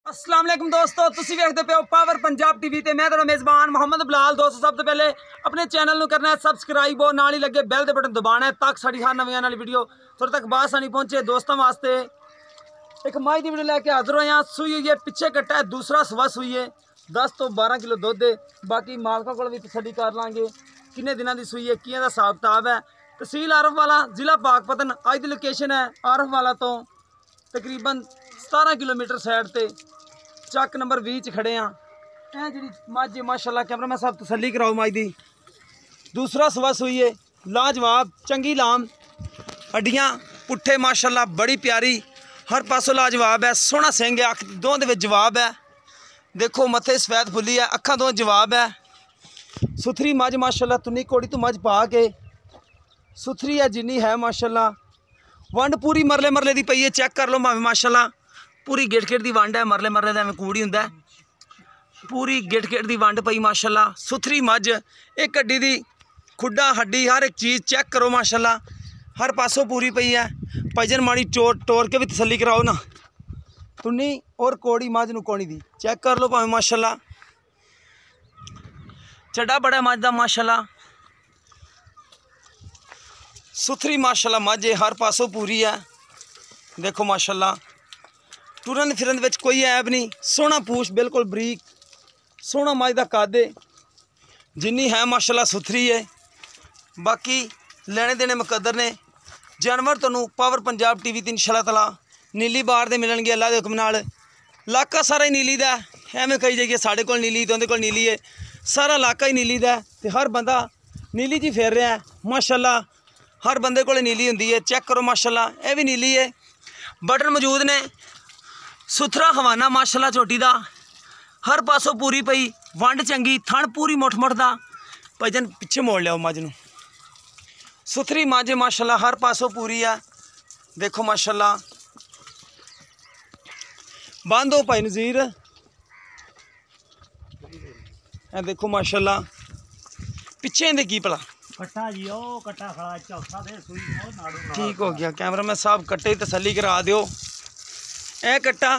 अस्सलाम वालेकुम दोस्तों, तुसी वेखदे पे हो पावर पंजाब टीवी ते मैं तेरा मेज़बान मोहम्मद बिलाल। दोस्तों सब तो पहले अपने चैनल ਨੂੰ करना है सबसक्राइब और नाल ही लगे बैल दे बटन दबाना है ताकि साड़ी हर नवी आने वाली वीडियो थोड़े तक बासानी पहुंचे। दोस्तों वास्ते एक माई की वीडियो लेके हाजिर हो। यहाँ सुई हुई है, पीछे कट्टा है, दूसरा सवा सुई है, 10 तो 12 किलो दुध है। बाकी मालकों को भी तसल्ली कर लांगे किन्ने दिनों की सुई है, कियां दा हिसाब किताब है। तहसील आरफ वाला, जिला पाकपतन। अज की लोकेशन है आरफ वाला तो तकरीबन 17 किलोमीटर साइड ते ਚੱਕ नंबर 20 च खड़े हाँ। ਇਹ ਜਿਹੜੀ ਮੱਝ माशाल्लाह कैमरा मैं सब तसल्ली कराओ मज दी दूसरा सवा सुई है, लाजवाब चंगी लाम, हड्डियाँ पुट्ठे माशाल्लाह बड़ी प्यारी, हर पासों लाजवाब है। सोहना सिंह है, अख दों दे विच जवाब है। देखो मथे सफेद फुली है, अखा दों जवाब है। सुथरी मझ माशाल्लाह, तुन्नी कोड़ी तो मझ पा के सुथरी है जिन्नी है माशाल्लाह। वंड पूरी मरले मरले दी पई है, चेक कर लो भावें माशाल्लाह। पूरी गिट गिट की वंड है, मरले मरले का कूड़ ही होंगे। पूरी गिट गिट की वंड पई माशाल्लाह। सुथरी मझ, एक हड्डी दी खुड्डा हड्डी हर एक चीज़ चेक करो माशाल्लाह, हर पासों पूरी पई है। भजन माड़ी टोर के भी तसल्ली कराओ ना। तुन्नी और कोड़ी मझ नूं कोणी दी चेक कर लो भावें माशाल्लाह। चड्डा बड़ा मझ दा माशाल्लाह, सुथरी माशाल्लाह मझ है, हर पासों पूरी है। देखो माशाल्लाह, टुरन फिरन विच कोई ऐब नहीं। सोहना पूछ बिल्कुल बरीक, सोहना मझ दा कद है, जिन्नी है माशाल्लाह सुथरी है। बाकी लेने देने मुकद्दर ने। जानवर तुहानूं पावर पंजाब टीवी ते इंशाअल्लाह ताला नीली बार दे मिलणगे अल्लाह दे हुक्म नाल। इलाका सारा ही नीली दा है, एवें कही जाइए साढ़े कोल नीली ते उहदे कोल नीली है। सारा इलाका ही नीली दा है ते हर बंदा नीली जी फेर रहा है माशाल्लाह। हर बंदे कोल नीली हुंदी है, चेक करो माशाल्लाह। यह भी नीली है, बटन मौजूद ने, सुथरा हवाना माशाल्लाह झोटी दा, हर पासों पूरी पई, वंड चंगी, थण पूरी मुठ मुठ दा। भजन पिछे मोड़ लिया मझ नूं। सुथरी मझ माशाल्लाह, हर पासों पूरी है। देखो माशाल्लाह, बंद हो भाई नज़ीर। ए देखो माशाल्लाह, पिछे इंदे की भला कट्टा जी, ओ कट्टा खड़ा चौथा दे सुई ओ नाड़ू ठीक हो गया। कैमरा में साहब कट्टे की तसल्ली करा दियो। ए कट्टा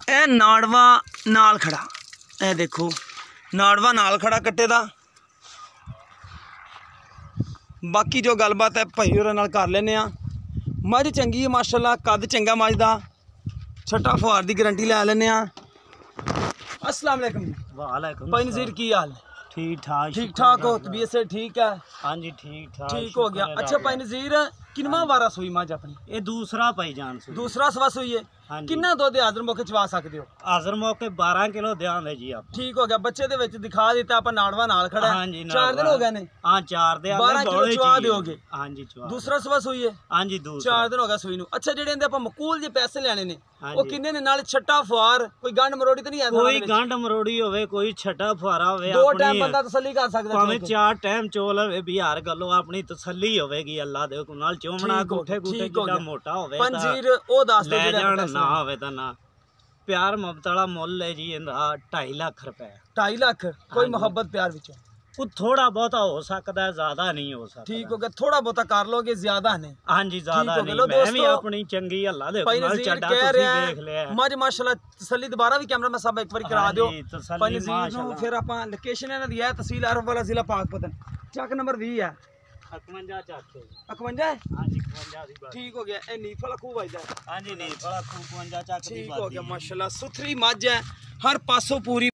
ए नाड़वा नाल खड़ा, ए देखो नाड़वा नाल खड़ा कट्टे दा। बाकी जो गलबात है भाई होरां नाल कर लेने आ। मझ चंगी है माशाल्लाह, कद चंगा मझ दा, छट्टा फुहार की गारंटी लै लेने आ। अस्सलाम वालेकुम। वालेकुम भाई नज़ीर की हाल? ठीक ठाक। ठीक ठाक हो? तबीयत से ठीक है? हाँ जी ठीक ठाक, ठीक हो गया। अच्छा भाई नज़ीर, किनवा वारा सुई मझ अपनी? ये दूसरा भाई जान सुई, दूसरा सवा सुई है। हाँ जी। किन्ना दुध हाज़र मौके चवा सकते हो? हाज़र मौके 12 किलो देंगे जी आप। ठीक हो गया। बच्चे दे विच दिखा दिता आप नाड़वा नाल खड़ा है। हाँ जी, 4 दिन हो गए ने। हाँ 4 दे 12 किलो चवा दोगे? हाँ जी चवा। दूसरा सवा सुई है? हाँ जी दूसरा। 4 दिन हो गए सुई नूं। अच्छा जेडे इंदे आपां मकूल जे पैसे लेने ने हाँ वो जी। किन्ने ने? नाल छट्टा फुहार कोई गंढ मरोड़ी तो नहीं है? कोई गंढ मरोड़ी होवे, कोई छटा फुहारा होवे, दो अपनी टाइम बंदा तसल्ली कर सकदा है। भावें 4 टाइम चोल होवे भी हर गल्लों अपनी तसल्ली होवेगी अल्लाह दे हुक्म नाल। चोमना गोठे गोठे जिदा मोटा होवे पंजीर ओ दस दो ले जेडे जान ना होवे तां ना। प्यार मुहब्बत वाला मुੱਲ है जी इंदा 2.5 लाख रुपए। 2.5 लाख? कोई मोहब्बत प्यार विचों कुछ थोड़ा बहुता हो सकता है, ज्यादा नहीं हो सकता। ठीक हो गया। थोड़ा बहुता कर लोगे, ज्यादा नहीं। हाँ जी ज्यादा ठीक हो नहीं। गया। लो मैं भी दोस्तों, अपनी चंगी अल्लाह दे भाई हुक्म नाल नज़ीर चड्डा कह तुसीं रहा देख लिया है मझ माशाल्लाह तसल्ली दोबारा भी कैमरा में सब एक बार करा हाँ दियो। जी, तसल्ली भाई नज़ीर नूं माशाल्लाह। फिर आपां लोकेशन इन्हां दी है तहसील आरफ वाला, जिला पाकपतन, चक नंबर 20 है। 51 चाचे। 51 है? हाँ जी 51 दी बात। ठीक हो गया। ए नीफ वाला खूह वजदा है। हाँ जी नहीं बड़ा 51 चाचे दी ठीक बात। हो गया माशाल्लाह। सुथरी मझ है, हर पासों पूरी